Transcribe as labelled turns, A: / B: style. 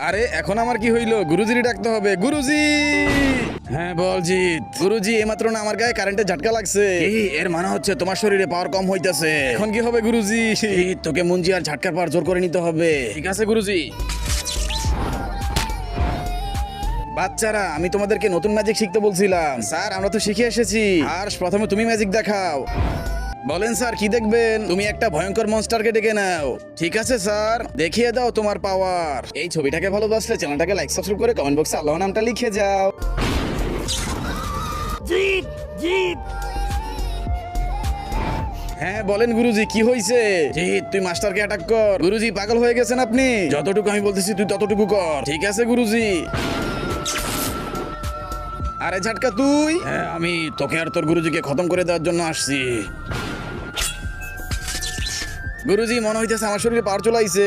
A: আরে এখন আমার কি হইলো? গুরুজিরই ডাকতে হবে। গুরুজি! হ্যাঁ বল জিৎ। গুরুজি, এইমাত্র না আমার গায়ে কারেন্টের ঝাটকা লাগছে। এর মানে হচ্ছে তোমার শরীরে পাওয়ার কম হইতাছে। এখন কি হবে গুরুজি? তোকে মুঞ্জি আর ঝাটকার পাওয়ার জোর করে নিতে হবে। ঠিক আছে গুরুজি। বাচ্চারা, আমি তোমাদেরকে নতুন ম্যাজিক শিখতে বলছিলাম। স্যার, আমরা তো শিখে এসেছি। আর প্রথমে তুমি ম্যাজিক দেখাও। বলেন স্যার, কি দেখবেন? তুমি একটা ভয়ঙ্কর মনস্টারকে ডেকে নাও। ঠিক আছে স্যার, দেখিয়ে দাও তোমার পাওয়ার। এই ছবিটাকে ভালোবাসলে চ্যানেলটাকে লাইক সাবস্ক্রাইব করে কমেন্ট বক্সে আল্লাহ নামটা লিখে যাও।
B: জিৎ জিৎ
A: হ্যাঁ বলেন গুরুজি, কি হয়েছে? জিৎ, তুই মাস্টারকে অ্যাটাক কর। গুরুজি, পাগল হয়ে গেছেন আপনি? যতটুকু আমি বলতেছি তুই ততটুকু কর। ঠিক আছে গুরুজি। আরে ঝাটকা তুই? হ্যাঁ, আমি তোকে আর তোর গুরুজিকে খতম করে দেওয়ার জন্য আসছি। গুরুজি, মনে হইতেছে আমার শরীরে পাওয়ার চলে আইছে।